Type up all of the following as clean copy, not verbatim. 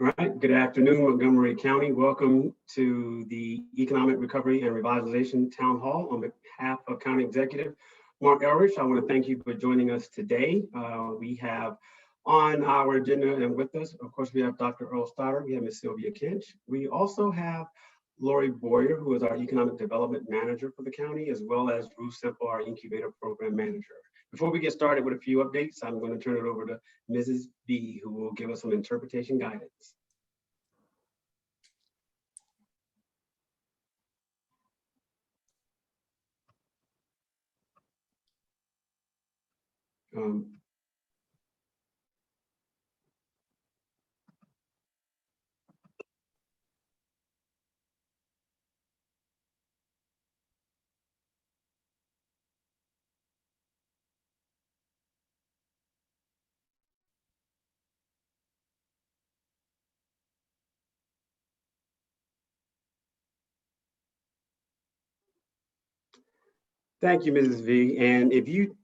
All right, good afternoon, Montgomery County. Welcome to the Economic Recovery and Revitalization Town Hall. On behalf of County Executive Mark Elrich, I want to thank you for joining us today. We have on our agenda and with us, of course, we have Dr. Earl Stoddard, we have Ms. Sylvia Kinch. We also have Lori Boyer, who is our Economic Development Manager for the county, as well as Ruth Simple, our Incubator Program Manager. Before we get started with a few updates, I'm going to turn it over to Mrs. B, who will give us some interpretation guidance. Thank you, Mrs. V. And if you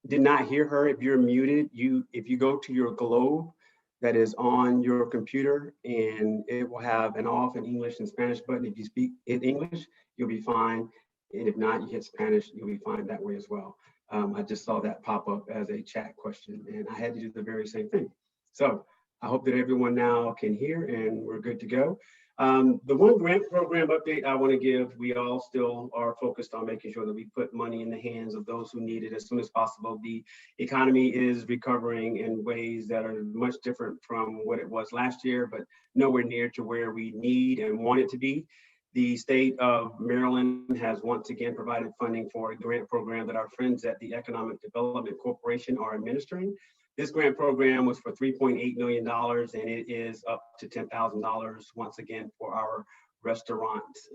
did not hear her, if you're muted, if you go to your globe that is on your computer, and it will have an off in English and Spanish button. If you speak in English, you'll be fine. And if not, you hit Spanish, you'll be fine that way as well. I just saw that pop up as a chat question, and I had to do the very same thing. So I hope that everyone now can hear and we're good to go. The one grant program update I want to give, we all still are focused on making sure that we put money in the hands of those who need it as soon as possible. The economy is recovering in ways that are much different from what it was last year, but nowhere near to where we need and want it to be. The state of Maryland has once again provided funding for a grant program that our friends at the Economic Development Corporation are administering. This grant program was for $3.8 million, and it is up to $10,000 once again for our restaurants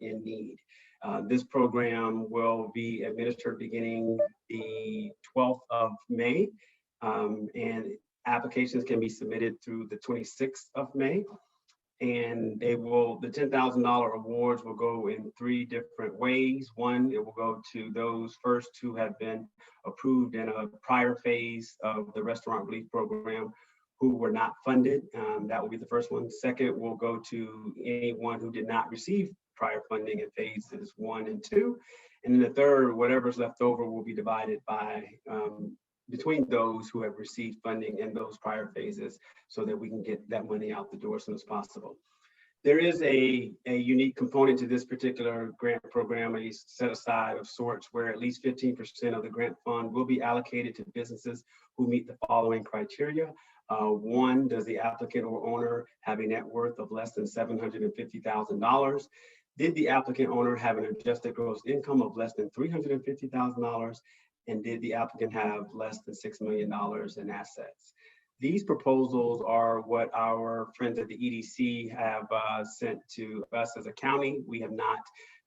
in need. This program will be administered beginning the 12th of May, and applications can be submitted through the 26th of May. And the $10,000 awards will go in 3 different ways. One, it will go to those first who have been approved in a prior phase of the restaurant relief program who were not funded. That will be the first one. Second will go to anyone who did not receive prior funding in phases 1 and 2. And then the third, whatever's left over will be divided by between those who have received funding in those prior phases so that we can get that money out the door as soon as possible. There is a unique component to this particular grant program, a set aside of sorts, where at least 15% of the grant fund will be allocated to businesses who meet the following criteria. 1, does the applicant or owner have a net worth of less than $750,000? Did the applicant owner have an adjusted gross income of less than $350,000? And did the applicant have less than $6 million in assets? These proposals are what our friends at the EDC have sent to us as a county. We have not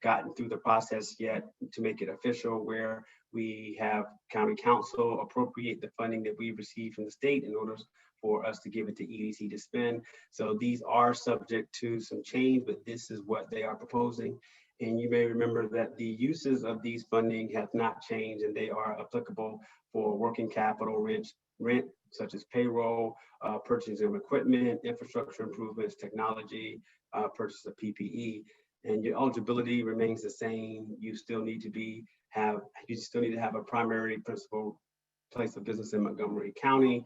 gotten through the process yet to make it official, where we have county council appropriate the funding that we receive from the state in order for us to give it to EDC to spend. So these are subject to some change, but this is what they are proposing. And you may remember that the uses of these funding have not changed, and they are applicable for working capital rent such as payroll, purchasing of equipment, infrastructure improvements, technology, purchase of PPE. And your eligibility remains the same. You still need to have a primary principal place of business in Montgomery County,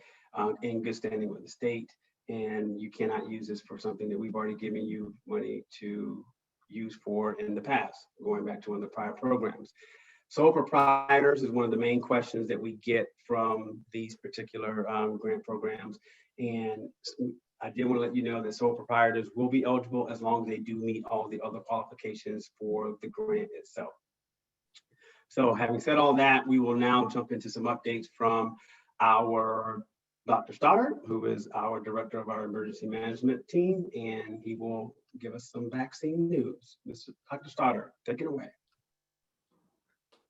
in good standing with the state. And you cannot use this for something that we've already given you money to use for in the past, going back to one of the prior programs. Sole proprietors is one of the main questions that we get from these particular grant programs. And I did want to let you know that sole proprietors will be eligible as long as they do meet all the other qualifications for the grant itself. So having said all that, we will now jump into some updates from our Dr. Stoddard, who is our director of our emergency management team, and he will give us some vaccine news. Mr. Dr. Stoddard, take it away.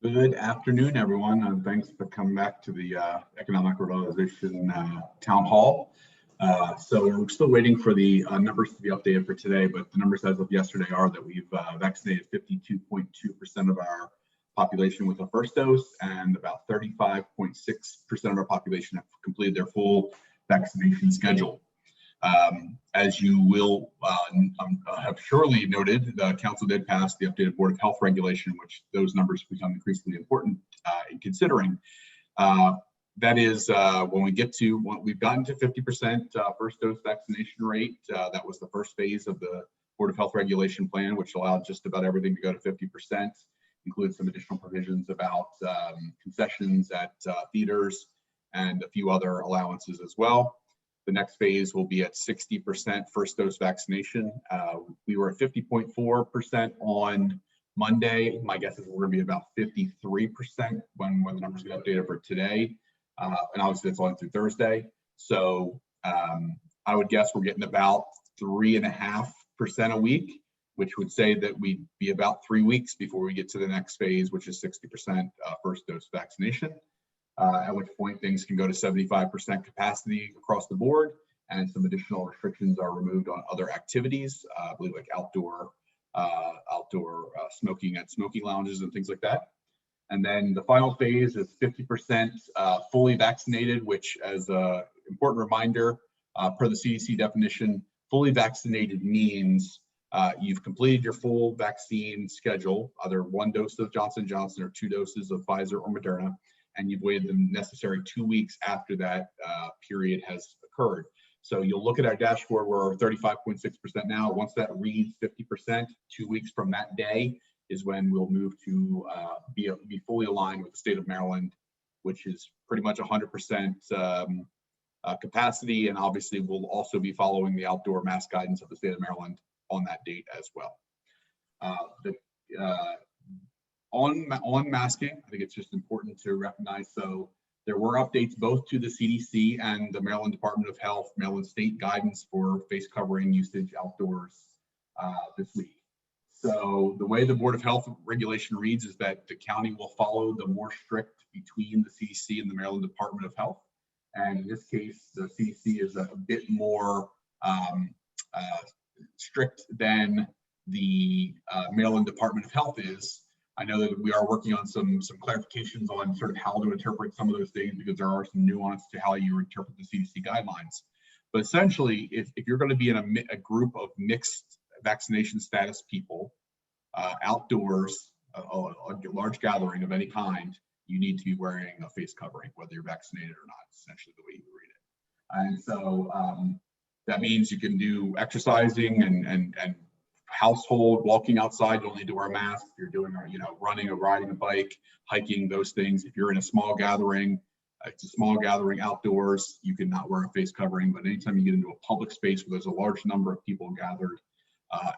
Good afternoon, everyone, and thanks for coming back to the Economic Revitalization Town Hall. So we're still waiting for the numbers to be updated for today, but the numbers as of yesterday are that we've vaccinated 52.2% of our population with the first dose, and about 35.6% of our population have completed their full vaccination schedule. As you will have surely noted, the council did pass the updated Board of Health regulation, which those numbers become increasingly important in considering. That is when we've gotten to 50% first dose vaccination rate. That was the first phase of the Board of Health regulation plan, which allowed just about everything to go to 50%, includes some additional provisions about concessions at theaters and a few other allowances as well. The next phase will be at 60% first dose vaccination. We were at 50.4% on Monday. My guess is we're going to be about 53% when the numbers get updated for today. And obviously that's only through Thursday. So I would guess we're getting about 3.5% a week, which would say that we'd be about 3 weeks before we get to the next phase, which is 60% first dose vaccination. At which point things can go to 75% capacity across the board, and some additional restrictions are removed on other activities, I believe like outdoor smoking at smoking lounges and things like that. And then the final phase is 50% fully vaccinated, which, as an important reminder, per the CDC definition, fully vaccinated means you've completed your full vaccine schedule, either 1 dose of Johnson & Johnson or 2 doses of Pfizer or Moderna, and you've waited the necessary 2 weeks after that period has occurred. So you'll look at our dashboard, we're 35.6% now. Once that reads 50%, 2 weeks from that day is when we'll move to be fully aligned with the state of Maryland, which is pretty much 100% capacity. And obviously we'll also be following the outdoor mask guidance of the state of Maryland on that date as well. On masking, I think it's just important to recognize, so there were updates both to the CDC and the Maryland Department of Health, Maryland state guidance for face covering usage outdoors this week. So the way the Board of Health regulation reads is that the county will follow the more strict between the CDC and the Maryland Department of Health. And in this case, the CDC is a bit more strict than the Maryland Department of Health is. I know that we are working on some clarifications on sort of how to interpret some of those things, because there are some nuance to how you interpret the CDC guidelines. But essentially, if you're going to be in a group of mixed vaccination status people outdoors, a large gathering of any kind, you need to be wearing a face covering, whether you're vaccinated or not, essentially the way you read it. And so that means you can do exercising and household, walking outside, you'll need to wear a mask. If you're doing, running or riding a bike, hiking, those things. If you're in a small gathering, it's a small gathering outdoors, you cannot wear a face covering. But anytime you get into a public space where there's a large number of people gathered,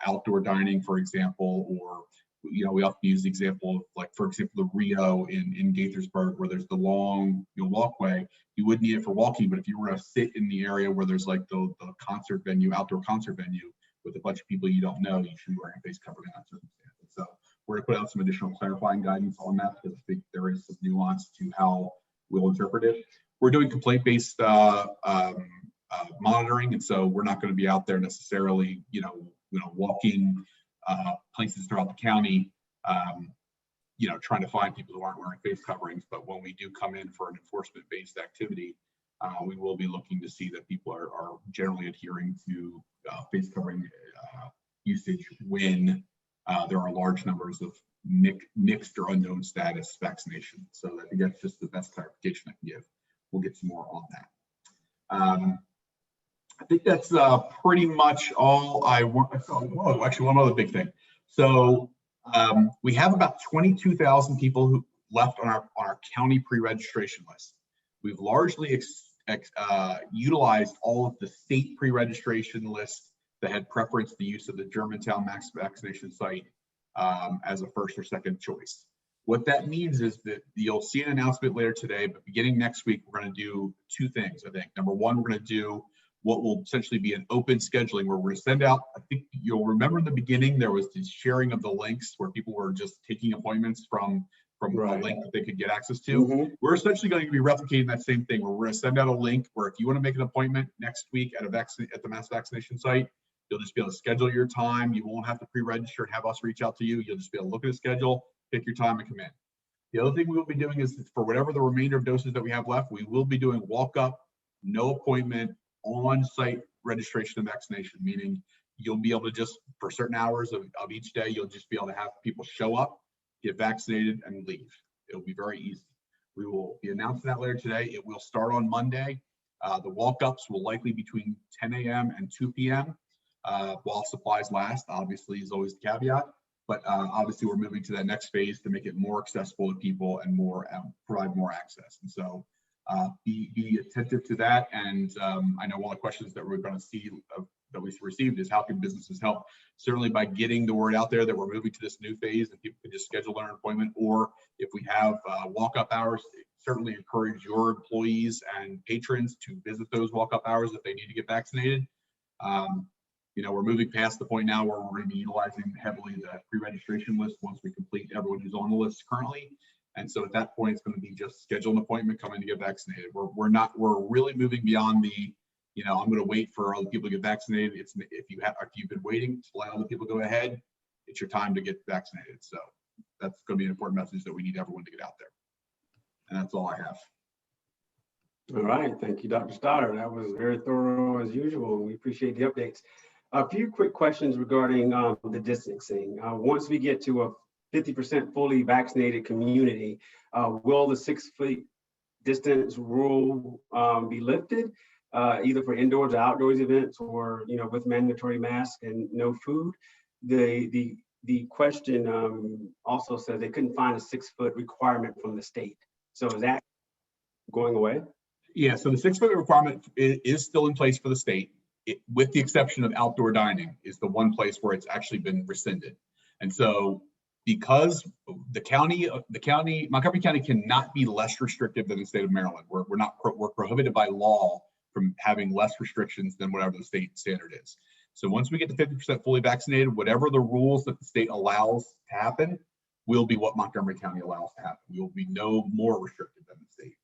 outdoor dining, for example, or we often use the example of, like, for example, the Rio in Gaithersburg, where there's the long walkway. You would need it for walking, but if you were to sit in the area where there's like the concert venue, outdoor concert venue, with a bunch of people you don't know, you should be wearing a face covering in that circumstance. So we're going to put out some additional clarifying guidance on that, because I think there is some nuance to how we'll interpret it. We're doing complaint-based monitoring, and so we're not going to be out there necessarily, walking places throughout the county, trying to find people who aren't wearing face coverings. But when we do come in for an enforcement-based activity, we will be looking to see that people are generally adhering to face covering usage when there are large numbers of mixed or unknown status vaccination. So I think that's just the best clarification I can give. We'll get some more on that. I think that's pretty much all I want. Oh, actually, one other big thing. So we have about 22,000 people who left on our county pre-registration list. We've largely utilized all of the state pre-registration lists that had preferenced the use of the Germantown mass vaccination site as a first or second choice. What that means is that you'll see an announcement later today, but beginning next week, we're going to do 2 things, I think. Number one, we're going to do what will essentially be an open scheduling, where we're going to send out, I think you'll remember in the beginning, there was this sharing of the links where people were just taking appointments from right. A link that they could get access to. Mm-hmm. We're essentially going to be replicating that same thing, where we're going to send out a link where if you want to make an appointment next week at the mass vaccination site, you'll just be able to schedule your time. You won't have to pre-register and have us reach out to you. You'll just be able to look at a schedule, pick your time, and come in. The other thing we'll be doing is, for whatever the remainder of doses that we have left, we will be doing walk-up, no appointment, on-site registration and vaccination, meaning you'll be able to just, for certain hours of each day, you'll just be able to have people show up, get vaccinated, and leave. It'll be very easy. We will be announcing that later today. It will start on Monday. The walk-ups will likely be between 10 a.m. and 2 p.m. While supplies last, obviously, is always the caveat. But obviously, we're moving to that next phase to make it more accessible to people and more provide more access. And so be attentive to that. And I know one of the questions that we're going to see that we received is how can businesses help? Certainly by getting the word out there that we're moving to this new phase and people can just schedule their appointment, or if we have walk-up hours, certainly encourage your employees and patrons to visit those walk-up hours if they need to get vaccinated. You know, we're moving past the point now where we're going to be utilizing heavily the pre-registration list once we complete everyone who's on the list currently. And so at that point, it's going to be just schedule an appointment, come in to get vaccinated. We're really moving beyond the, you know, I'm going to wait for other people to get vaccinated. It's if you've been waiting to let other people go ahead, it's your time to get vaccinated. So that's going to be an important message that we need everyone to get out there. And that's all I have. All right, thank you, Dr. Stoddard. That was very thorough as usual. We appreciate the updates. A few quick questions regarding the distancing. Once we get to a 50% fully vaccinated community, will the 6 feet distance rule be lifted, either for indoors or outdoors events, or, you know, with mandatory masks and no food? The question also says they couldn't find a 6 foot requirement from the state. So is that going away? Yeah, so the 6 foot requirement is still in place for the state, with the exception of outdoor dining is the one place where it's actually been rescinded. And so because Montgomery County cannot be less restrictive than the state of Maryland. We're prohibited by law from having less restrictions than whatever the state standard is. So once we get to 50% fully vaccinated, whatever the rules that the state allows to happen will be what Montgomery County allows to happen. We will be no more restrictive than the state.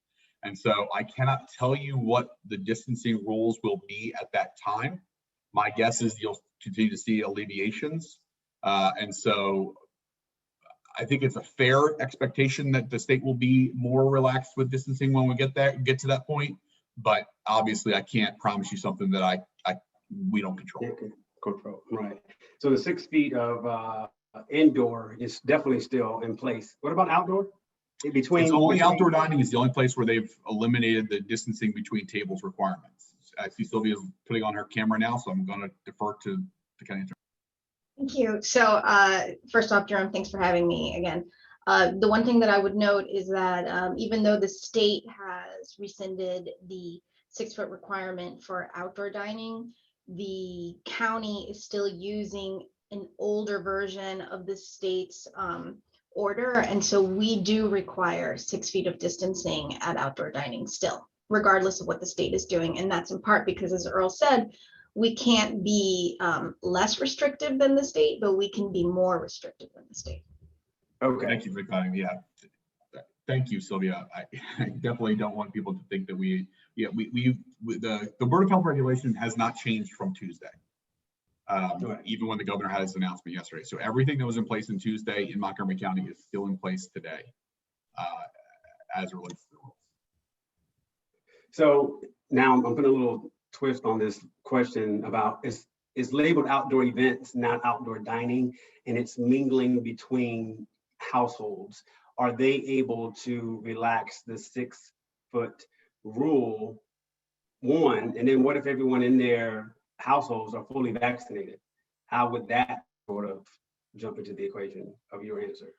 And so I cannot tell you what the distancing rules will be at that time. My guess is you'll continue to see alleviations. And so I think it's a fair expectation that the state will be more relaxed with distancing when we get to that point. But obviously I can't promise you something that we don't control. Right. So the 6 feet of indoor is definitely still in place. What about outdoor? Outdoor dining is the only place where they've eliminated the distancing between tables requirements. I see Sylvia's putting on her camera now, so I'm going to defer to the county attorney. Thank you. So first off, Jerome, thanks for having me again. The one thing that I would note is that even though the state has rescinded the 6 foot requirement for outdoor dining, the county is still using an older version of the state's order. And so we do require 6 feet of distancing at outdoor dining still, regardless of what the state is doing. And that's in part because, as Earl said, we can't be less restrictive than the state, but we can be more restrictive than the state. Okay. Thank you for coming. Yeah. Thank you, Sylvia. I definitely don't want people to think that the Board of Health regulation has not changed from Tuesday. Even when the governor had his announcement yesterday. So everything that was in place on Tuesday in Montgomery County is still in place today as it relates to the rules. So now I'm putting a little twist on this question about is labeled outdoor events, not outdoor dining, and it's mingling between households. Are they able to relax the 6 foot rule, one, and then what if everyone in their households are fully vaccinated? How would that sort of jump into the equation of your answer?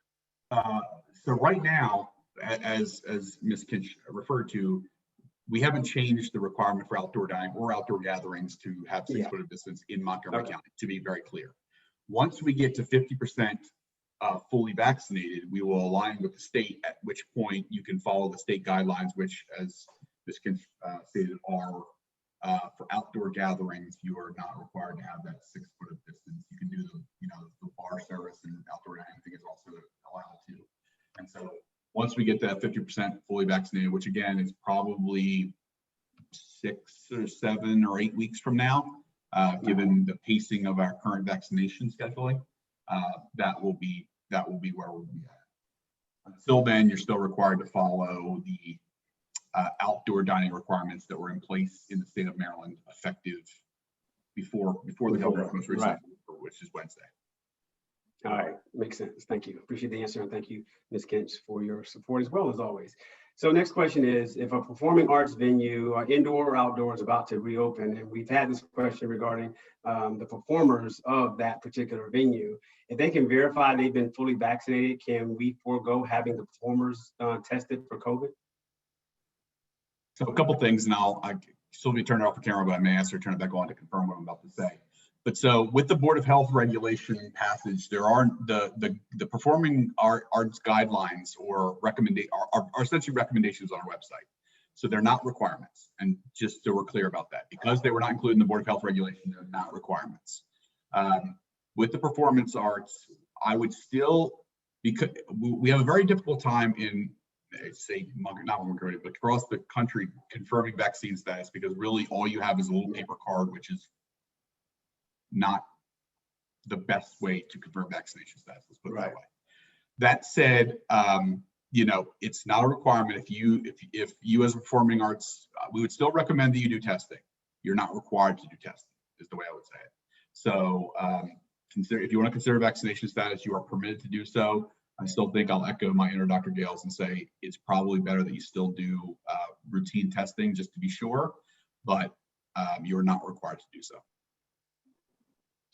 So right now, as Ms. Kinch referred to, we haven't changed the requirement for outdoor dining or outdoor gatherings to have 6 foot of distance in Montgomery County, to be very clear. Once we get to 50% fully vaccinated, we will align with the state, at which point you can follow the state guidelines, which, as Ms. Kinch stated, are for outdoor gatherings, you are not required to have that 6 foot of distance. You can do the bar service and outdoor dining, I think, is also allowed too. And so once we get that 50% fully vaccinated, which again is probably 6 or 7 or 8 weeks from now, given the pacing of our current vaccination scheduling, that will be where we'll be at. Until then, you're still required to follow the outdoor dining requirements that were in place in the state of Maryland effective before the governor's most recent, right. which is Wednesday. All right, makes sense. Thank you. Appreciate the answer, and thank you, Ms. Kinch, for your support as well as always. So next question is, if a performing arts venue, indoor or outdoor, is about to reopen, and we've had this question regarding the performers of that particular venue, if they can verify they've been fully vaccinated, can we forego having the performers tested for COVID? So a couple things, and I still be turning off the camera, but I may ask her to turn it back on to confirm what I'm about to say. But so with the Board of Health regulation passage, there are the performing arts guidelines or are essentially recommendations on our website. So they're not requirements. And just so we're clear about that, because they were not included in the Board of Health regulation, they're not requirements. With the performance arts, I would still, because we have a very difficult time in, say, not Montgomery, but across the country confirming vaccine status, because really all you have is a little paper card, which is not the best way to confirm vaccination status. Let's put it that way. That said, it's not a requirement. If you as performing arts, we would still recommend that you do testing. You're not required to do testing, is the way I would say it. So if you want to consider vaccination status, you are permitted to do so. I still think I'll echo my inner Dr. Gales and say it's probably better that you still do routine testing just to be sure, but you're not required to do so.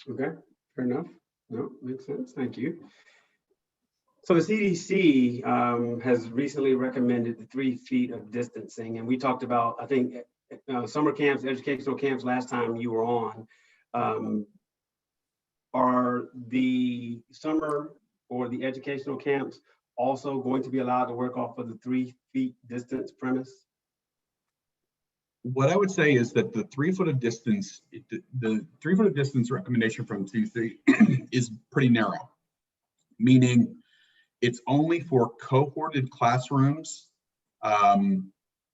Okay, fair enough. No, makes sense. Thank you. So the CDC has recently recommended the 3 feet of distancing, and we talked about, I think, summer camps, educational camps last time you were on. Are the summer or the educational camps also going to be allowed to work off of the 3 feet distance premise? What I would say is that the 3 foot of distance, the 3 foot of distance recommendation from CDC is pretty narrow, meaning it's only for cohorted classrooms,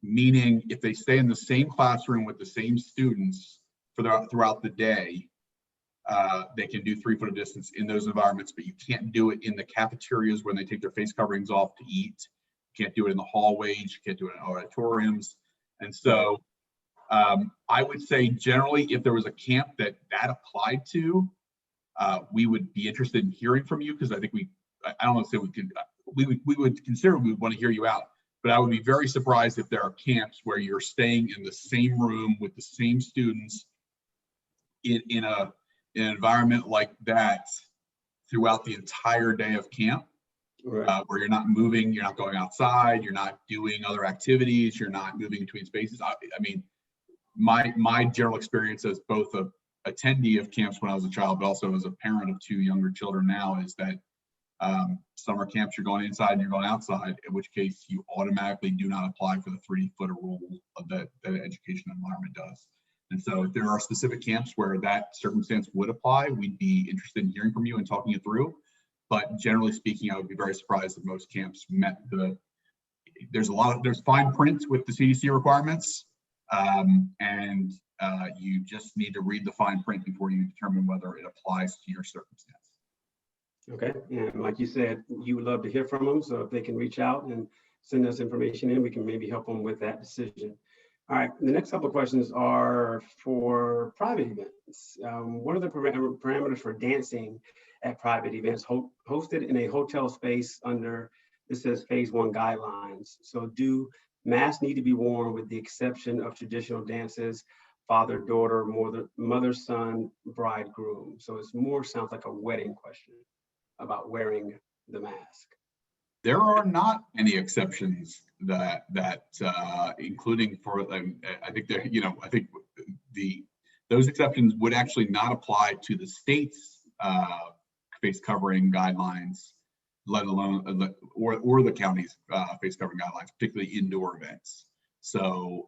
meaning if they stay in the same classroom with the same students throughout the day, they can do 3 foot of distance in those environments, but you can't do it in the cafeterias when they take their face coverings off to eat. You can't do it in the hallways, you can't do it in auditoriums. And so I would say generally, if there was a camp that applied to, we would be interested in hearing from you, because I think I don't want to say we would consider we would want to hear you out, but I would be very surprised if there are camps where you're staying in the same room with the same students in an environment like that throughout the entire day of camp, right. Where you're not moving, you're not going outside, you're not doing other activities, you're not moving between spaces. I mean, my general experience as both a attendee of camps when I was a child, but also as a parent of 2 younger children now, is that summer camps, you're going inside and you're going outside, in which case you automatically do not apply for the 3 foot rule that the education environment does. And so if there are specific camps where that circumstance would apply, we'd be interested in hearing from you and talking it through. But generally speaking, I would be very surprised if most camps met there's fine print with the CDC requirements. And you just need to read the fine print before you determine whether it applies to your circumstance. Okay, and like you said, you would love to hear from them. So if they can reach out and send us information in, we can maybe help them with that decision. All right, the next couple of questions are for private events. What are the parameters for dancing at private events hosted in a hotel space under, this says phase 1 guidelines? So do masks need to be worn with the exception of traditional dances, father, daughter, mother, son, bride, groom? So it's more sounds like a wedding question about wearing the mask. There are not any exceptions that including for I think there, I think those exceptions would actually not apply to the state's face covering guidelines, let alone or the county's face covering guidelines, particularly indoor events. So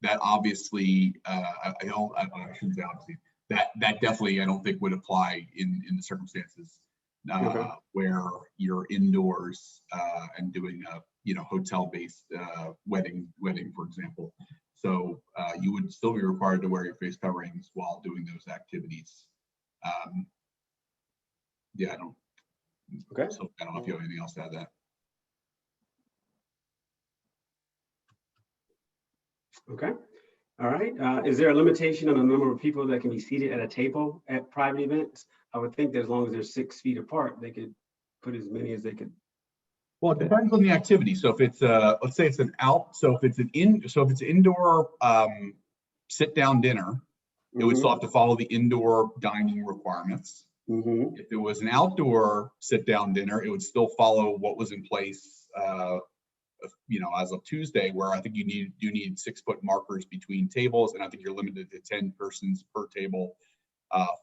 that obviously I shouldn't say obviously, that definitely I don't think would apply in the circumstances where you're indoors and doing a hotel-based wedding, for example. So you would still be required to wear your face coverings while doing those activities. Yeah, I don't. Okay. So I don't know if you have anything else to add to that. Okay. All right. Is there a limitation on the number of people that can be seated at a table at private events? I would think that as long as they're 6 feet apart, they could put as many as they could. Well, it depends on the activity. So if it's let's say it's an out, so if it's indoor sit down dinner, it would still have to follow the indoor dining requirements. If it was an outdoor sit down dinner, it would still follow what was in place, as of Tuesday, where I think you need 6-foot markers between tables, and I think you're limited to 10 persons per table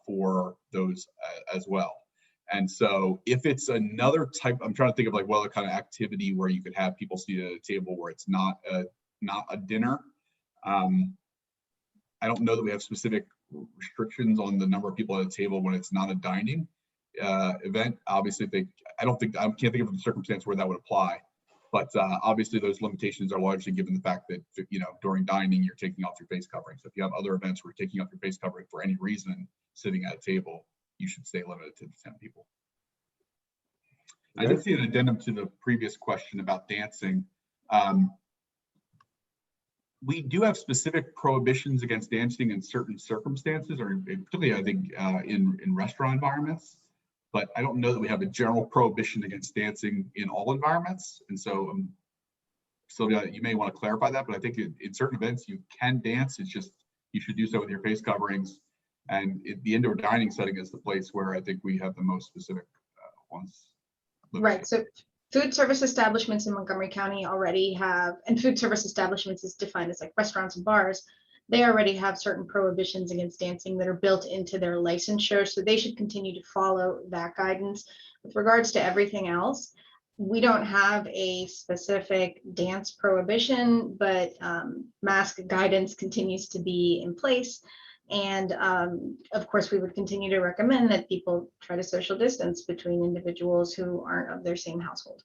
for those as well. And so if it's another type, I'm trying to think of like what other kind of activity where you could have people seated at a table where it's not a dinner. I don't know that we have specific restrictions on the number of people at a table when it's not a dining event. Obviously, I can't think of a circumstance where that would apply. But obviously, those limitations are largely given the fact that during dining you're taking off your face covering. So if you have other events where you're taking off your face covering for any reason, sitting at a table, you should stay limited to 10 people. I did see an addendum to the previous question about dancing. We do have specific prohibitions against dancing in certain circumstances, or particularly I think in restaurant environments. But I don't know that we have a general prohibition against dancing in all environments. And so, Sylvia, you may want to clarify that, but I think in certain events you can dance. It's just you should do so with your face coverings. And the indoor dining setting is the place where I think we have the most specific ones. Right. So food service establishments in Montgomery County already have, and food service establishments is defined as like restaurants and bars. They already have certain prohibitions against dancing that are built into their licensure. So they should continue to follow that guidance. With regards to everything else, we don't have a specific dance prohibition, but mask guidance continues to be in place. And of course, we would continue to recommend that people try to social distance between individuals who aren't of their same household.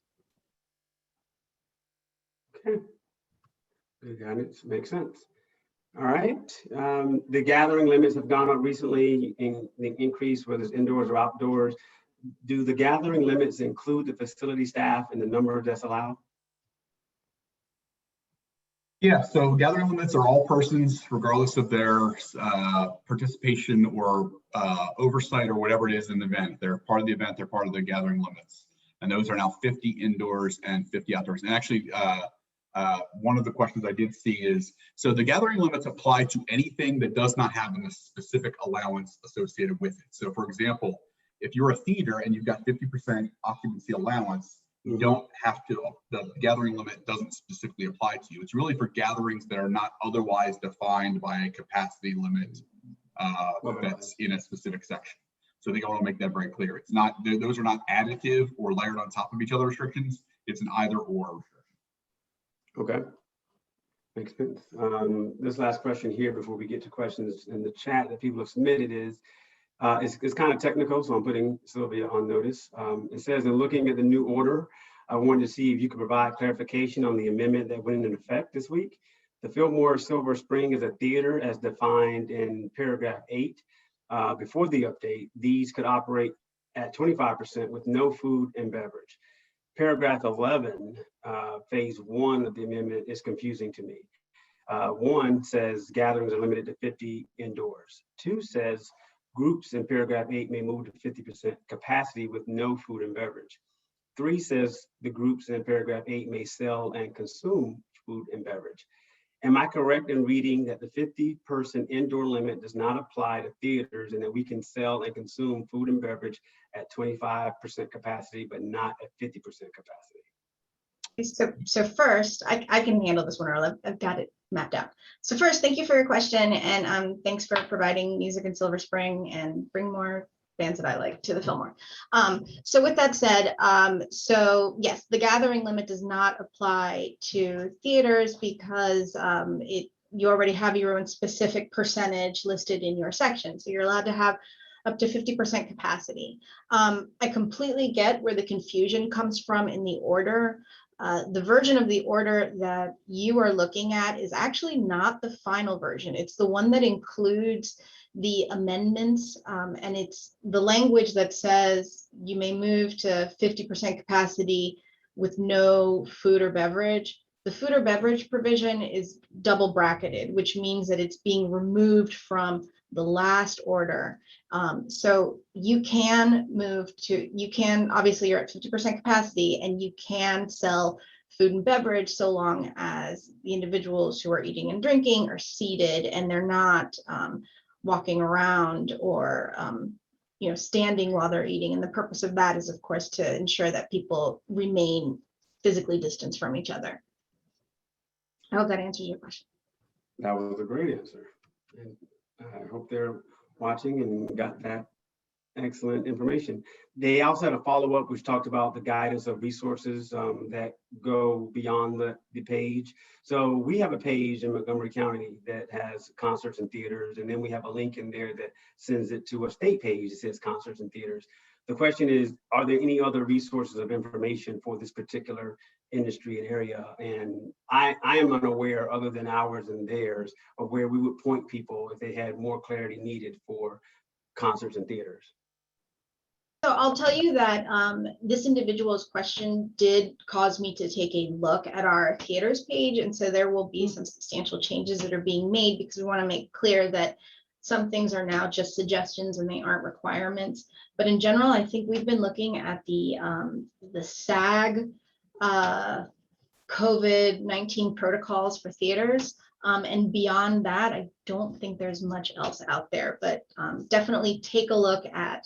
Okay. Got it. Makes sense. All right. The gathering limits have gone up recently in the increase, whether it's indoors or outdoors. Do the gathering limits include the facility staff and the number that's allowed? Yeah, so gathering limits are all persons, regardless of their participation or oversight or whatever it is in the event. They're part of the event, they're part of the gathering limits. And those are now 50 indoors and 50 outdoors. And actually, one of the questions I did see is, so the gathering limits apply to anything that does not have a specific allowance associated with it. So for example, if you're a theater and you've got 50% occupancy allowance, you don't have to, the gathering limit doesn't specifically apply to you. It's really for gatherings that are not otherwise defined by a capacity limit that's in a specific section. So I think I want to make that very clear. It's not, those are not additive or layered on top of each other restrictions. It's an either or restriction. Okay. Makes sense. This last question here before we get to questions in the chat that people have submitted is, it's kind of technical, so I'm putting Sylvia on notice. It says, in looking at the new order, I wanted to see if you could provide clarification on the amendment that went into effect this week. The Fillmore Silver Spring is a theater as defined in paragraph 8. Before the update, these could operate at 25% with no food and beverage. Paragraph 11, phase 1 of the amendment is confusing to me. 1 says gatherings are limited to 50 indoors. 2 says groups in paragraph 8 may move to 50% capacity with no food and beverage. 3 says the groups in paragraph 8 may sell and consume food and beverage. Am I correct in reading that the 50-person indoor limit does not apply to theaters and that we can sell and consume food and beverage at 25% capacity, but not at 50% capacity? So first, I can handle this one, Arla. I've got it mapped out. So first, thank you for your question, and thanks for providing music in Silver Spring and bring more bands that I like to the Fillmore. So with that said, so yes, the gathering limit does not apply to theaters because you already have your own specific percentage listed in your section. So you're allowed to have up to 50% capacity. I completely get where the confusion comes from in the order. The version of the order that you are looking at is actually not the final version. It's the one that includes the amendments, and it's the language that says you may move to 50% capacity with no food or beverage. The food or beverage provision is double bracketed, which means that it's being removed from the last order. So you can obviously you're at 50% capacity and you can sell food and beverage so long as the individuals who are eating and drinking are seated and they're not walking around or standing while they're eating. And the purpose of that is, of course, to ensure that people remain physically distanced from each other. I hope that answers your question. That was a great answer. And I hope they're watching and got that excellent information. They also had a follow-up which talked about the guidance of resources that go beyond the page. So we have a page in Montgomery County that has concerts and theaters, and then we have a link in there that sends it to a state page that says concerts and theaters. The question is, are there any other resources of information for this particular industry and area? And I am unaware, other than ours and theirs, of where we would point people if they had more clarity needed for concerts and theaters. So I'll tell you that this individual's question did cause me to take a look at our theaters page. And so there will be some substantial changes that are being made because we want to make clear that some things are now just suggestions and they aren't requirements. But in general, I think we've been looking at the SAG COVID-19 protocols for theaters. And beyond that, I don't think there's much else out there, but definitely take a look at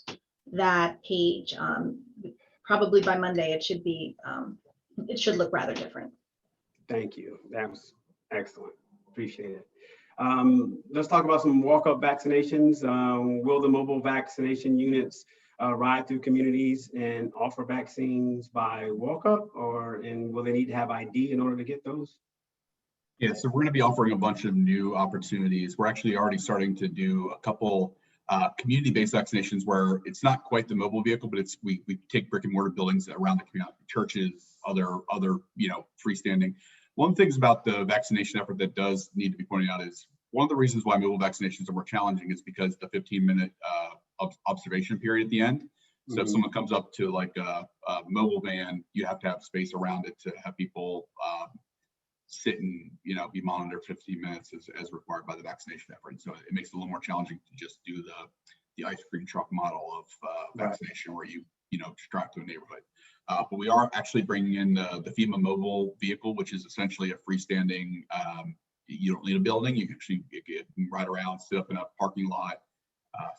that page. Probably by Monday, it should look rather different. Thank you. That was excellent. Appreciate it. Let's talk about some walk-up vaccinations. Will the mobile vaccination units ride through communities and offer vaccines by walk-up, and will they need to have ID in order to get those? Yeah, so we're going to be offering a bunch of new opportunities. We're actually already starting to do a couple community-based vaccinations where it's not quite the mobile vehicle, but we take brick and mortar buildings around the community, churches, other freestanding. One of the things about the vaccination effort that does need to be pointed out is one of the reasons why mobile vaccinations are more challenging is because the 15-minute observation period at the end. So if someone comes up to like a mobile van, you have to have space around it to have people sit and be monitored 15 minutes as required by the vaccination effort. So it makes it a little more challenging to just do the ice cream truck model of vaccination where you just drive to a neighborhood. But we are actually bringing in the FEMA mobile vehicle, which is essentially a freestanding. You don't need a building. You can ride around, sit up in a parking lot,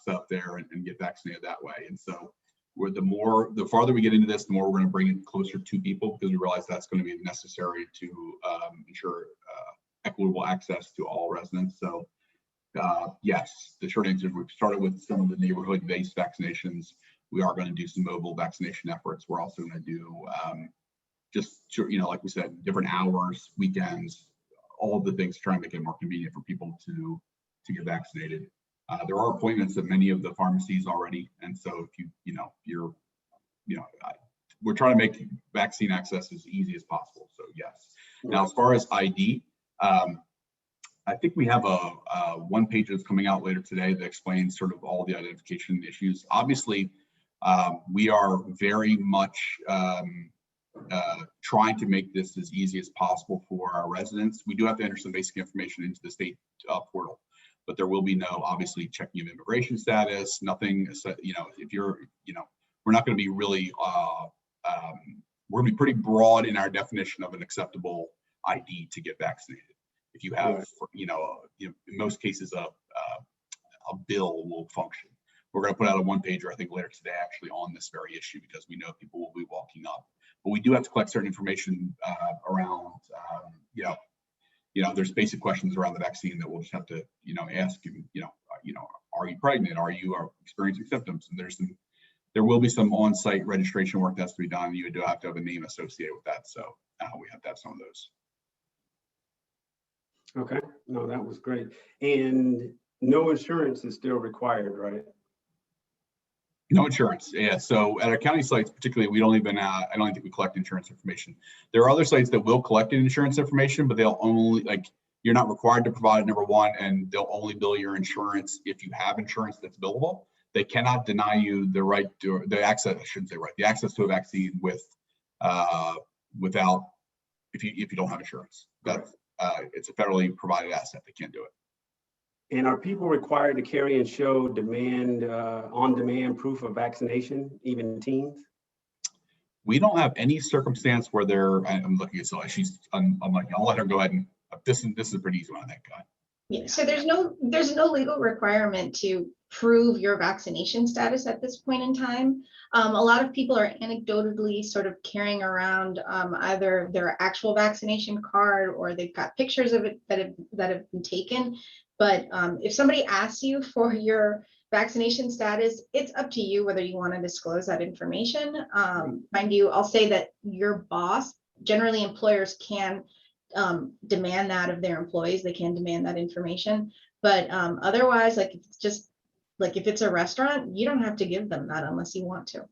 set up there, and get vaccinated that way. And so the farther we get into this, the more we're going to bring it closer to people because we realize that's going to be necessary to ensure equitable access to all residents. So yes, the short answer is we've started with some of the neighborhood-based vaccinations. We are going to do some mobile vaccination efforts. We're also going to do like we said, different hours, weekends, all of the things to try and make it more convenient for people to get vaccinated. There are appointments at many of the pharmacies already, and so if we're trying to make vaccine access as easy as possible. So yes. Now, as far as ID, I think we have a one page that's coming out later today that explains sort of all the identification issues. Obviously, we are very much trying to make this as easy as possible for our residents. We do have to enter some basic information into the state portal, but there will be no, obviously, checking of immigration status, nothing, if you're, we're not going to be really, we're going to be pretty broad in our definition of an acceptable ID to get vaccinated. If you have, in most cases, a bill will function. We're going to put out a one pager, I think, later today, actually, on this very issue because we know people will be walking up. But we do have to collect certain information around, there's basic questions around the vaccine that we'll just have to, ask you, are you pregnant? Are you experiencing symptoms? And there will be some on-site registration work that's to be done. You do have to have a name associated with that. So we have to have some of those. Okay, no, that was great. And no insurance is still required, right? No insurance, yeah. So at our county sites, particularly, we don't even, I don't think we collect insurance information. There are other sites that will collect insurance information, but they'll only, you're not required to provide it, number one, and they'll only bill your insurance if you have insurance that's billable. They cannot deny you the right to, the access, I shouldn't say right, the access to a vaccine without if you don't have insurance. That's it's a federally provided asset. They can't do it. And are people required to carry and show on-demand proof of vaccination, even teens? We don't have any circumstance where I'm looking at Celia. I'm like, I'll let her go ahead and this is a pretty easy one, I think. Yeah, so there's no legal requirement to prove your vaccination status at this point in time. A lot of people are anecdotally sort of carrying around either their actual vaccination card or they've got pictures of it that have been taken. But if somebody asks you for your vaccination status, it's up to you whether you want to disclose that information. Mind you, I'll say that your boss, generally employers can demand that of their employees. They can demand that information, but otherwise, like it's just like if it's a restaurant, you don't have to give them that unless you want to.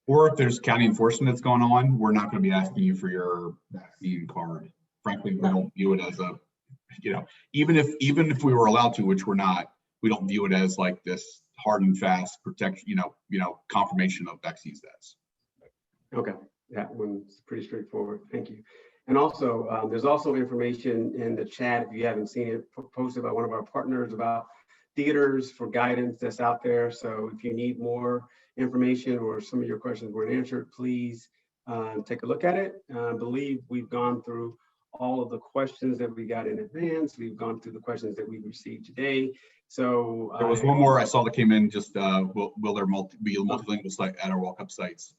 Or if there's county enforcement that's going on, we're not going to be asking you for your vaccine card. Frankly, we don't view it as a, even if we were allowed to, which we're not, we don't view it as like this hard and fast protection, confirmation of vaccine status. Okay, that one's pretty straightforward. Thank you. And also, there's also information in the chat, if you haven't seen it, posted by one of our partners about theaters for guidance that's out there. So if you need more information or some of your questions weren't answered, please take a look at it. I believe we've gone through all of the questions that we got in advance. We've gone through the questions that we received today. So there was one more I saw that came in, just will there be a multilingual site at our walk-up sites?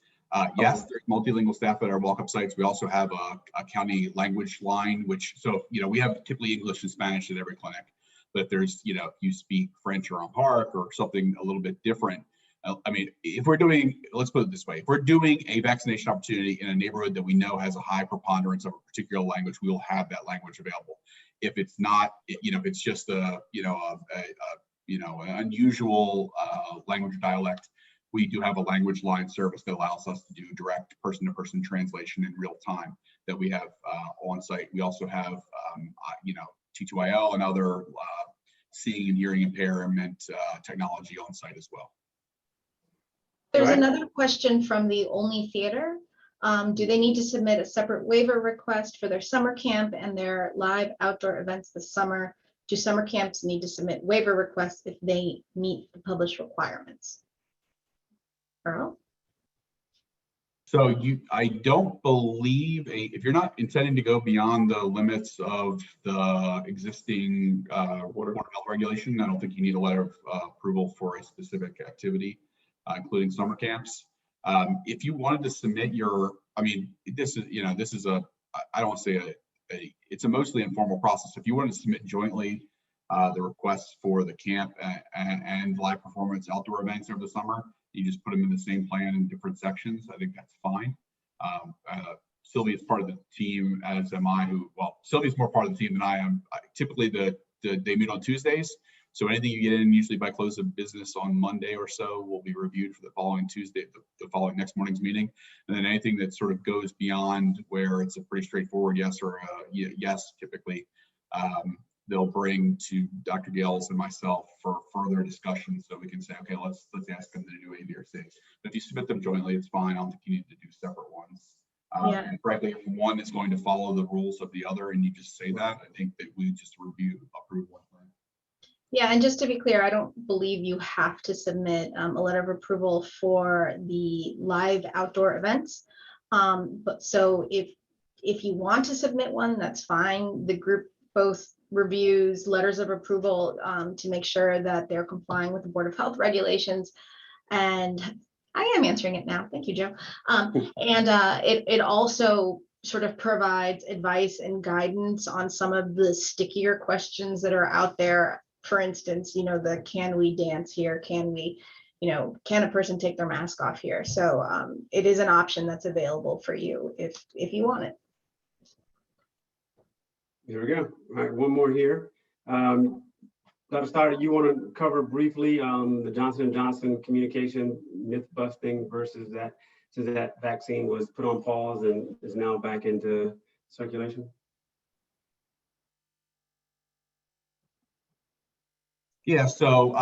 Yes, there's multilingual staff at our walk-up sites. We also have a county language line, which, we have typically English and Spanish at every clinic, but if there's, you speak French or Amharic or something a little bit different. I mean, if we're doing, let's put it this way, if we're doing a vaccination opportunity in a neighborhood that we know has a high preponderance of a particular language, we will have that language available. If it's not, if it's just an unusual language dialect, we do have a language line service that allows us to do direct person-to-person translation in real time that we have on site. We also have, T2IL and other seeing and hearing impairment technology on site as well. There's another question from the Only Theater. Do they need to submit a separate waiver request for their summer camp and their live outdoor events this summer? Do summer camps need to submit waiver requests if they meet the published requirements? Earl? So I don't believe if you're not intending to go beyond the limits of the existing water health regulation, I don't think you need a letter of approval for a specific activity, including summer camps. If you wanted to submit this is a, I don't want to say it's a mostly informal process. If you wanted to submit jointly the requests for the camp and live performance outdoor events over the summer, you just put them in the same plan in different sections. I think that's fine. Sylvia is part of the team, as am I. Sylvia's more part of the team than I am. Typically, they meet on Tuesdays. So anything you get in, usually by close of business on Monday or so, will be reviewed for the following Tuesday, the following next morning's meeting. And then anything that sort of goes beyond where it's a pretty straightforward yes or yes, typically, they'll bring to Dr. Gales and myself for further discussion, so we can say, okay, let's ask them to do A, B, or C. But if you submit them jointly, it's fine. I don't think you need to do separate ones. And frankly, if one is going to follow the rules of the other, and you just say that, I think that we just approve one thing. Yeah, and just to be clear, I don't believe you have to submit a letter of approval for the live outdoor events. But so if you want to submit one, that's fine. The group both reviews letters of approval to make sure that they're complying with the Board of Health regulations. And I am answering it now. Thank you, Joe. It also sort of provides advice and guidance on some of the stickier questions that are out there. For instance, the can we dance here? Can we, can a person take their mask off here? So it is an option that's available for you if you want it. There we go. All right, one more here. Dr. Stoddard, you want to cover briefly the Johnson & Johnson communication myth busting versus that, since that vaccine was put on pause and is now back into circulation? Yeah, so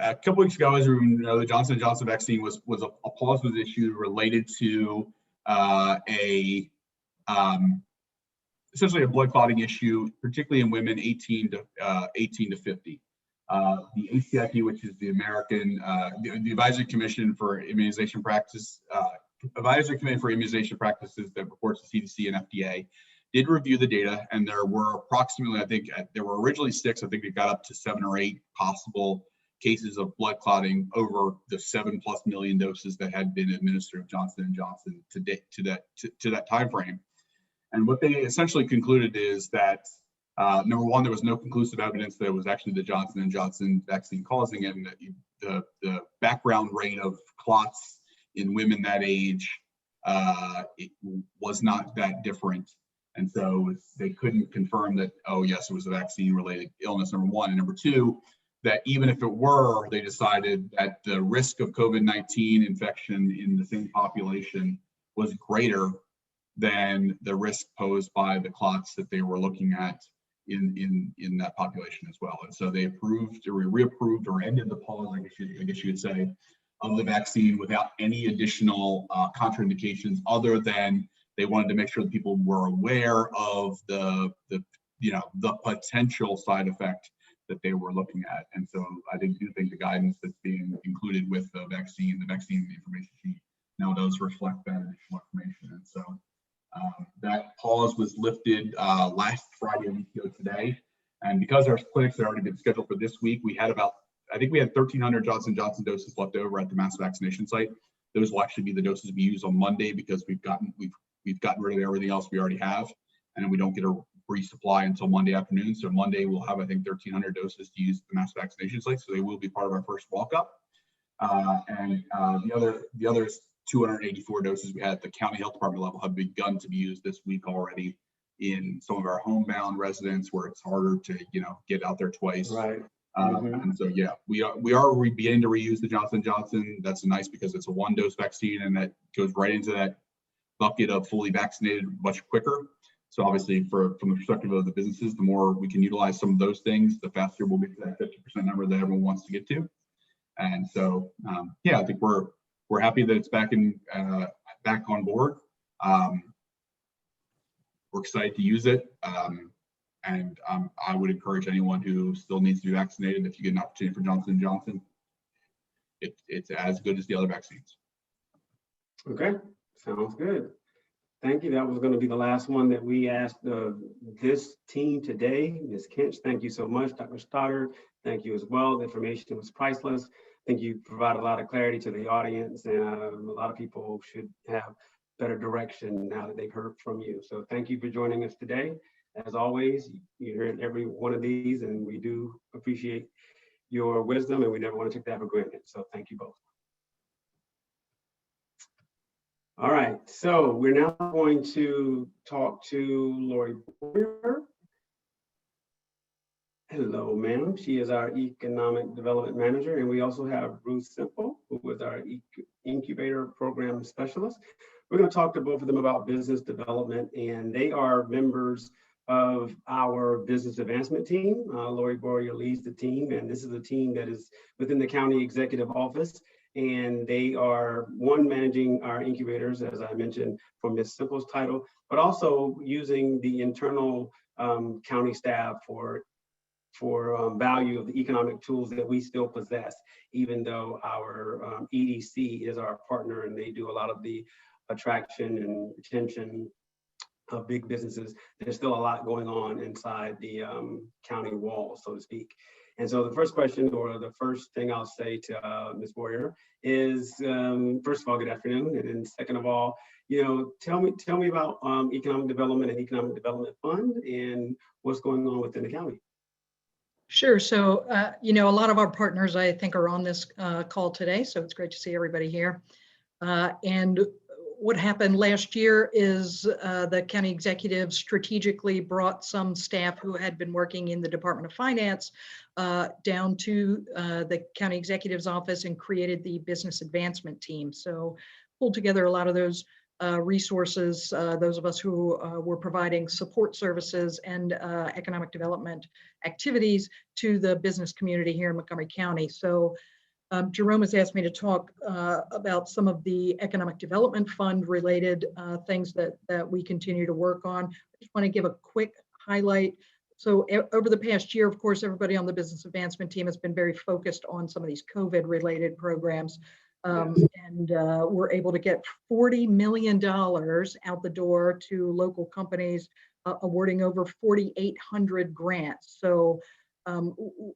a couple weeks ago, as we know, the Johnson & Johnson vaccine was a pause was issued related to essentially a blood clotting issue, particularly in women 18 to 50. The ACIP, which is the American, the Advisory Commission for Immunization Practice, Advisory Committee for Immunization Practices that reports to CDC and FDA, did review the data, and there were approximately, I think there were originally 6, I think it got up to 7 or 8 possible cases of blood clotting over the 7+ million doses that had been administered of Johnson & Johnson to that time frame. And what they essentially concluded is that number one, there was no conclusive evidence that it was actually the Johnson & Johnson vaccine causing it, and that the background rate of clots in women that age it was not that different. And so they couldn't confirm that, oh yes, it was a vaccine-related illness, number one. And number two, that even if it were, they decided that the risk of COVID-19 infection in the same population was greater than the risk posed by the clots that they were looking at in that population as well. And so they approved or reapproved or ended the pause, I guess you could say, of the vaccine without any additional contraindications, other than they wanted to make sure that people were aware of the potential side effect that they were looking at. And so I do think the guidance that's being included with the vaccine information sheet now does reflect that additional information. And so that pause was lifted last Friday and today. And because our clinics had already been scheduled for this week, we had 1,300 Johnson & Johnson doses left over at the mass vaccination site. Those will actually be the doses we use on Monday, because we've gotten rid of everything else we already have, and we don't get a resupply until Monday afternoon. So Monday we'll have, I think, 1,300 doses to use at the mass vaccination site. So they will be part of our first walk up. And the other 284 doses we had at the county health department level have begun to be used this week already in some of our homebound residents where it's harder to get out there twice. Right. And so yeah, we are beginning to reuse the Johnson & Johnson. That's nice because it's a 1-dose vaccine, and that goes right into that bucket of fully vaccinated much quicker. So obviously, from the perspective of the businesses, the more we can utilize some of those things, the faster we'll get to that 50% number that everyone wants to get to. And so yeah, I think we're happy that it's back on board. We're excited to use it. And I would encourage anyone who still needs to be vaccinated, if you get an opportunity for Johnson & Johnson, it's as good as the other vaccines. Okay, sounds good. Thank you. That was going to be the last one that we asked this team today. Ms. Kinch, thank you so much. Dr. Stoddard, thank you as well. The information was priceless. I think you provide a lot of clarity to the audience, and a lot of people should have better direction now that they've heard from you. So thank you for joining us today. As always, you hear every one of these, and we do appreciate your wisdom, and we never want to take that for granted. So thank you both. All right, so we're now going to talk to Lori Boyer. Hello, ma'am. She is our Economic Development Manager, and we also have Ruth Simple, who is our Incubator Program Specialist. We're going to talk to both of them about business development, and they are members of our business advancement team. Lori Boyer leads the team, and this is a team that is within the county executive office, and they are managing our incubators, as I mentioned, from Ms. Simple's title, but also using the internal county staff for value of the economic tools that we still possess, even though our EDC is our partner and they do a lot of the attraction and retention of big businesses. There's still a lot going on inside the county walls, so to speak. And so the first question, or the first thing I'll say to Ms. Boyer is, first of all, good afternoon. And then second of all, tell me about economic development and economic development fund and what's going on within the county. Sure. So, a lot of our partners, I think, are on this call today. So it's great to see everybody here. And what happened last year is the county executive strategically brought some staff who had been working in the Department of Finance down to the county executive's office and created the business advancement team. So pulled together a lot of those resources, those of us who were providing support services and economic development activities to the business community here in Montgomery County. So Jerome has asked me to talk about some of the Economic Development Fund related things that we continue to work on. I just want to give a quick highlight. So over the past year, of course, everybody on the business advancement team has been very focused on some of these COVID related programs. And we're able to get $40 million out the door to local companies, awarding over 4,800 grants. So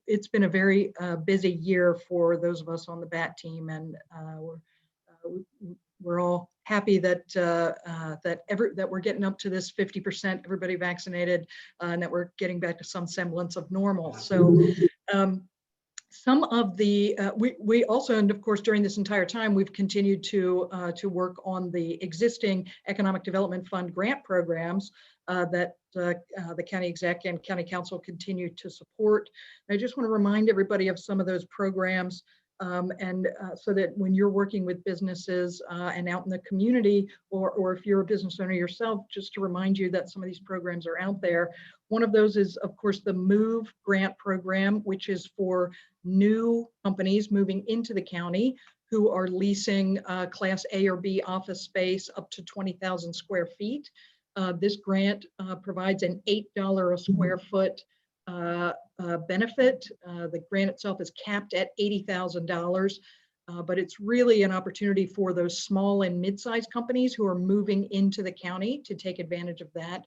it's been a very busy year for those of us on the BAT team, and we're all happy that that we're getting up to this 50% everybody vaccinated, and that we're getting back to some semblance of normal. So some of the we also, and of course during this entire time, we've continued to work on the existing Economic Development Fund grant programs that the county exec and county council continue to support. And I just want to remind everybody of some of those programs, so that when you're working with businesses and out in the community, or if you're a business owner yourself, just to remind you that some of these programs are out there. One of those is, of course, the MOVE grant program, which is for new companies moving into the county who are leasing Class A or B office space up to 20,000 square feet. This grant provides an $8 a square foot benefit. The grant itself is capped at $80,000, but it's really an opportunity for those small and mid-sized companies who are moving into the county to take advantage of that.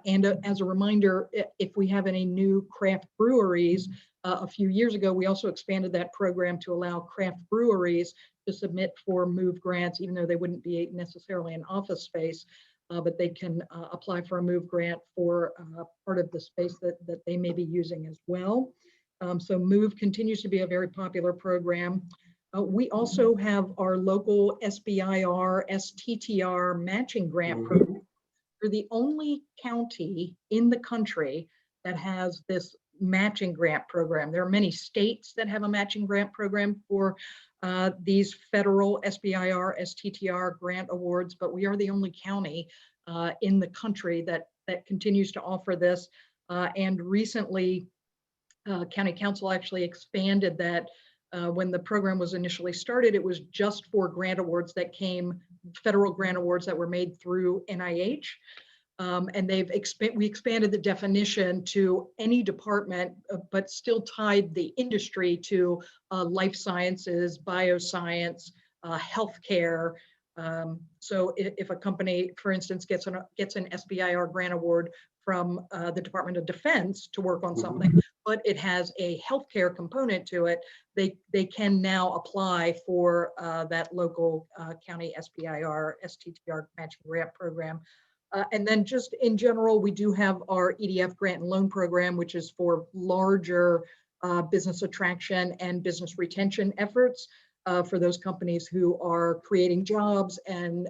And as a reminder, if we have any new craft breweries, a few years ago, we also expanded that program to allow craft breweries to submit for MOVE grants, even though they wouldn't be necessarily an office space. But they can apply for a MOVE grant for part of the space that they may be using as well. So MOVE continues to be a very popular program. We also have our local SBIR, STTR matching grant program. We're the only county in the country that has this matching grant program. There are many states that have a matching grant program for these federal SBIR, STTR grant awards, but we are the only county in the country that continues to offer this. And recently, County Council actually expanded that. When the program was initially started, it was just for grant awards that came, federal grant awards that were made through NIH. And we expanded the definition to any department, but still tied the industry to life sciences, bioscience, healthcare. So if a company, for instance, gets an SBIR grant award from the Department of Defense to work on something, but it has a healthcare component to it, they can now apply for that local county SBIR, STTR matching grant program. And then just in general, we do have our EDF grant and loan program, which is for larger business attraction and business retention efforts for those companies who are creating jobs and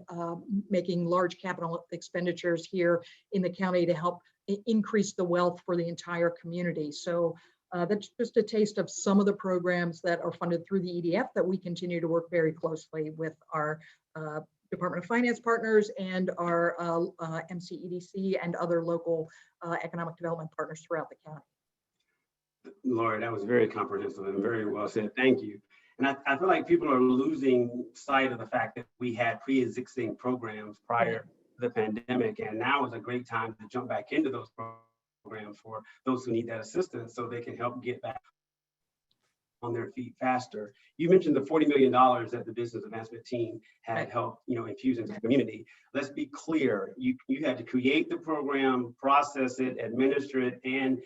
making large capital expenditures here in the county to help increase the wealth for the entire community. So that's just a taste of some of the programs that are funded through the EDF that we continue to work very closely with our Department of Finance partners and our MCEDC and other local economic development partners throughout the county. Lori, that was very comprehensive and very well said. Thank you. And I feel like people are losing sight of the fact that we had pre-existing programs prior to the pandemic, and now is a great time to jump back into those programs for those who need that assistance so they can help get back on their feet faster. You mentioned the $40 million that the business advancement team had helped, infuse into the community. Let's be clear, you had to create the program, process it, administer it, and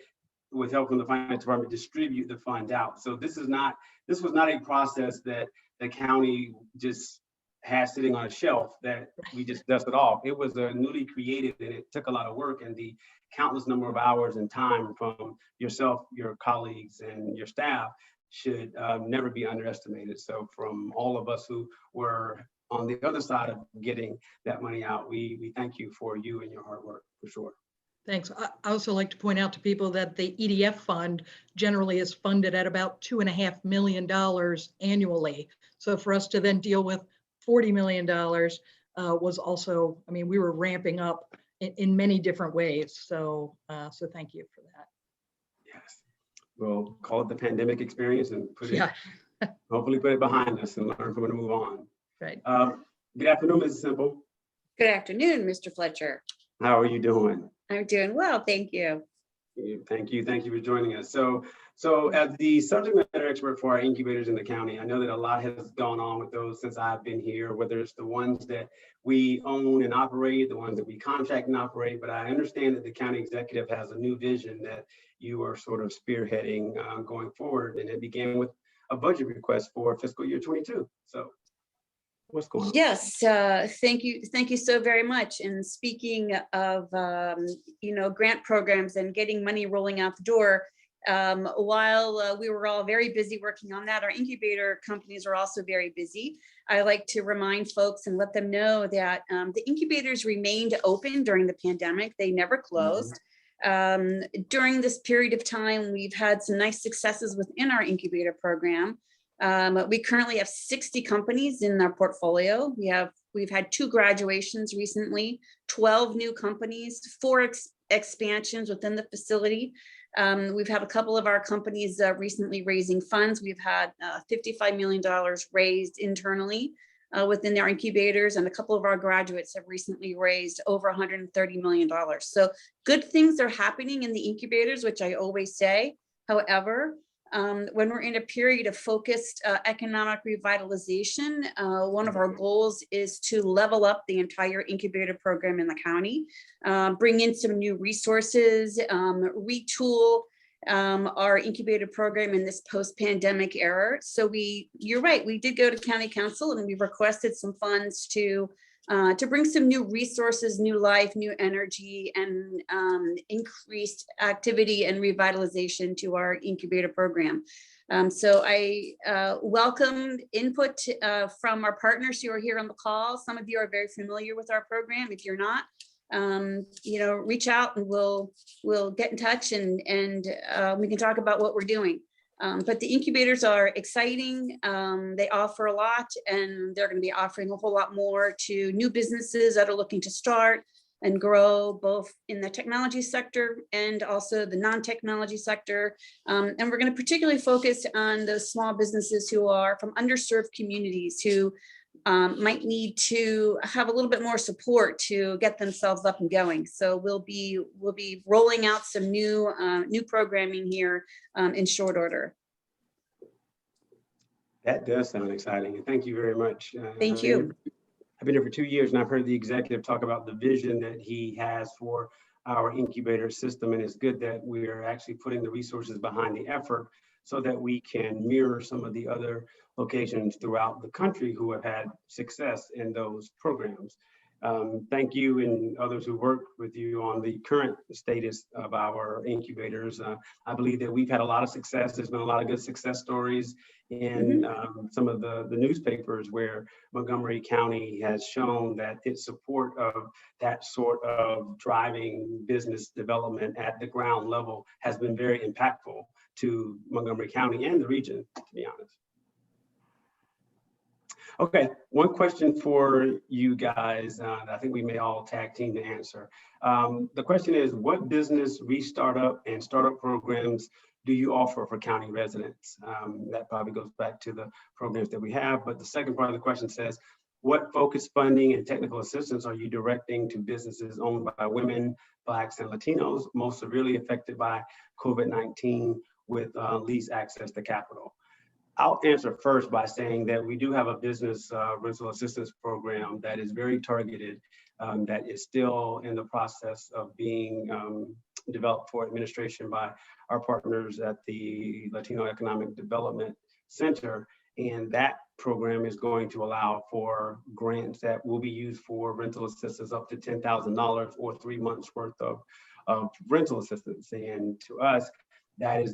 with help from the finance department, distribute the funds out. So this was not a process that the county just had sitting on a shelf that we just dusted off. It was a newly created, and it took a lot of work, and the countless number of hours and time from yourself, your colleagues, and your staff should never be underestimated. So from all of us who were on the other side of getting that money out, we thank you for you and your hard work, for sure. Thanks. I also like to point out to people that the EDF fund generally is funded at about $2.5 million annually. So for us to then deal with $40 million was also, we were ramping up in many different ways. So thank you for that. Yes. We'll call it the pandemic experience and put it Hopefully put it behind us and learn from it and move on. Right. Good afternoon, Mrs. Simple. Good afternoon, Mr. Fletcher. How are you doing? I'm doing well, thank you. Thank you for joining us. So as the subject matter expert for our incubators in the county, I know that a lot has gone on with those since I've been here, whether it's the ones that we own and operate, the ones that we contract and operate, but I understand that the county executive has a new vision that you are sort of spearheading going forward, and it began with a budget request for fiscal year 22. So what's going on? Yes, thank you so very much. And speaking of, grant programs and getting money rolling out the door, while we were all very busy working on that, our incubator companies are also very busy. I like to remind folks and let them know that the incubators remained open during the pandemic. They never closed. During this period of time, we've had some nice successes within our incubator program. We currently have 60 companies in our portfolio. We've had 2 graduations recently, 12 new companies, 4 expansions within the facility. We've had a couple of our companies recently raising funds. We've had $55 million raised internally within our incubators, and a couple of our graduates have recently raised over $130 million. So good things are happening in the incubators, which I always say. However, when we're in a period of focused economic revitalization, one of our goals is to level up the entire incubator program in the county, bring in some new resources, retool our incubator program in this post-pandemic era. So you're right, we did go to county council and we requested some funds to bring some new resources, new life, new energy, and increased activity and revitalization to our incubator program. So I welcome input from our partners who are here on the call. Some of you are very familiar with our program. If you're not, reach out and we'll get in touch and we can talk about what we're doing. But the incubators are exciting. They offer a lot, and they're going to be offering a whole lot more to new businesses that are looking to start and grow, both in the technology sector and also the non-technology sector. And we're going to particularly focus on those small businesses who are from underserved communities who might need to have a little bit more support to get themselves up and going. So we'll be rolling out some new programming here in short order. That does sound exciting, and thank you very much. Thank you. I've been here for 2 years, and I've heard the executive talk about the vision that he has for our incubator system, and it's good that we are actually putting the resources behind the effort so that we can mirror some of the other locations throughout the country who have had success in those programs. Thank you and others who work with you on the current status of our incubators. I believe that we've had a lot of success. There's been a lot of good success stories in some of the newspapers where Montgomery County has shown that its support of that sort of driving business development at the ground level has been very impactful to Montgomery County and the region, to be honest. Okay, one question for you guys that I think we may all tag team to answer. The question is, what business restart and startup programs do you offer for county residents? That probably goes back to the programs that we have, but the second part of the question says, what focused funding and technical assistance are you directing to businesses owned by women, Blacks, and Latinos most severely affected by COVID-19 with least access to capital? I'll answer first by saying that we do have a business rental assistance program that is very targeted, that is still in the process of being developed for administration by our partners at the Latino Economic Development Center. And that program is going to allow for grants that will be used for rental assistance up to $10,000 or 3 months worth of rental assistance. And to us, that is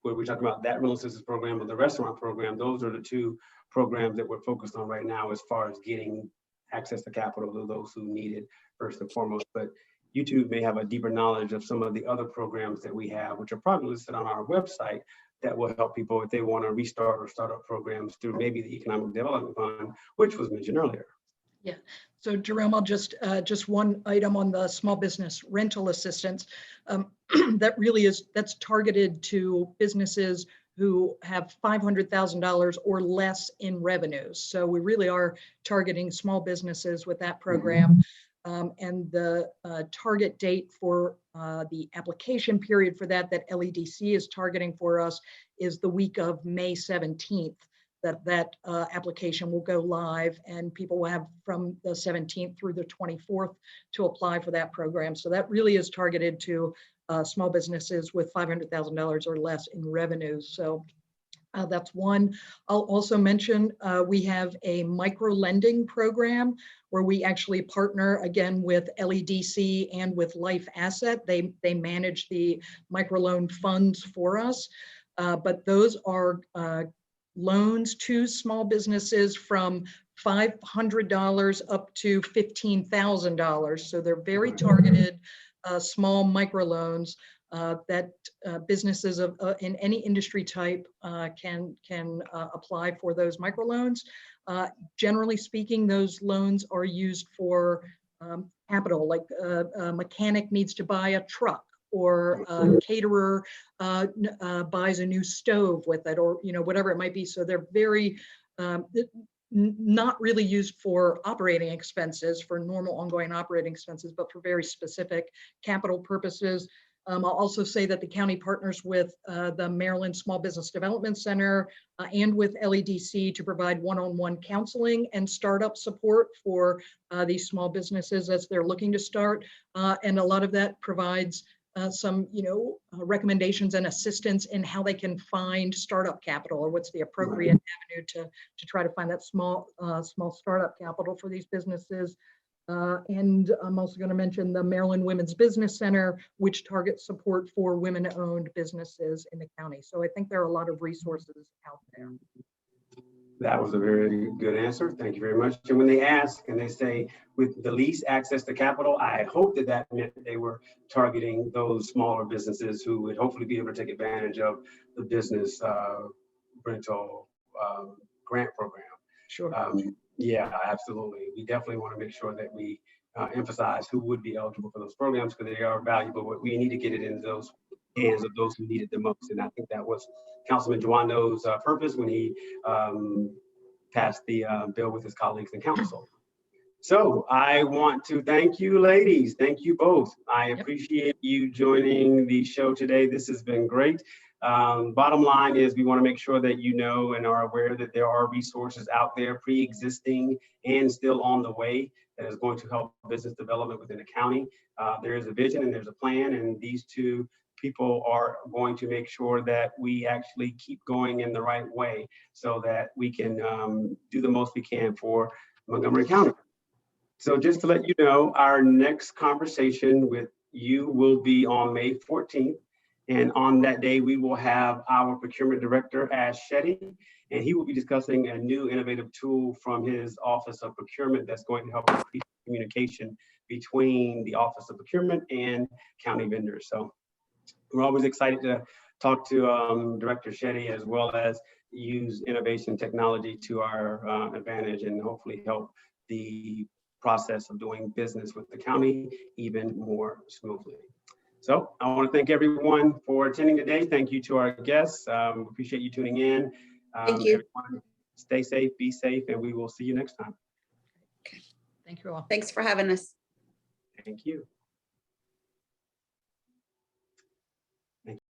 where we're talking about that rental assistance program or the restaurant program. Those are the 2 programs that we're focused on right now as far as getting access to capital to those who need it first and foremost. But you 2 may have a deeper knowledge of some of the other programs that we have, which are probably listed on our website, that will help people if they want to restart or start up programs through maybe the Economic Development Fund, which was mentioned earlier. Yeah. So Jerome, I'll just one item on the small business rental assistance. That's targeted to businesses who have $500,000 or less in revenues. So we really are targeting small businesses with that program. And the target date for the application period for that LEDC is targeting for us is the week of May 17th. That application will go live, and people will have from the 17th through the 24th to apply for that program. So that really is targeted to small businesses with $500,000 or less in revenues. So that's one. I'll also mention we have a micro lending program where we actually partner again with LEDC and with Life Asset. They manage the microloan funds for us, but those are loans to small businesses from $500 up to $15,000. So they're very targeted small microloans that businesses in any industry type can apply for those microloans. Generally speaking, those loans are used for capital, like a mechanic needs to buy a truck, or a caterer buys a new stove with it, or whatever it might be. So they're very not really used for operating expenses, for normal ongoing operating expenses, but for very specific capital purposes. I'll also say that the county partners with the Maryland Small Business Development Center and with LEDC to provide one-on-one counseling and startup support for these small businesses as they're looking to start. And a lot of that provides some, recommendations and assistance in how they can find startup capital, or what's the appropriate avenue to try to find that small startup capital for these businesses. And I'm also going to mention the Maryland Women's Business Center, which targets support for women-owned businesses in the county. So I think there are a lot of resources out there. That was a very good answer. Thank you very much. And when they ask and they say with the least access to capital, I hope that meant that they were targeting those smaller businesses who would hopefully be able to take advantage of the business rental grant program. Sure. Yeah, absolutely. We definitely want to make sure that we emphasize who would be eligible for those programs, because they are valuable, but we need to get it into those hands of those who need it the most. And I think that was Councilman Joando's purpose when he passed the bill with his colleagues in council. So I want to thank you, ladies. Thank you both. I appreciate you joining the show today. This has been great. Bottom line is we want to make sure that you know and are aware that there are resources out there pre-existing and still on the way that is going to help business development within the county. There is a vision and there's a plan, and these two people are going to make sure that we actually keep going in the right way so that we can do the most we can for Montgomery County. So just to let you know, our next conversation with you will be on May 14th. And on that day, we will have our procurement director, Ash Shetty, and he will be discussing a new innovative tool from his Office of Procurement that's going to help increase communication between the Office of Procurement and county vendors. So we're always excited to talk to Director Shetty, as well as use innovation technology to our advantage and hopefully help the process of doing business with the county even more smoothly. So I want to thank everyone for attending today. Thank you to our guests. Appreciate you tuning in. Thank you. Everyone, stay safe, be safe, and we will see you next time. Thank you all. Thanks for having us. Thank you.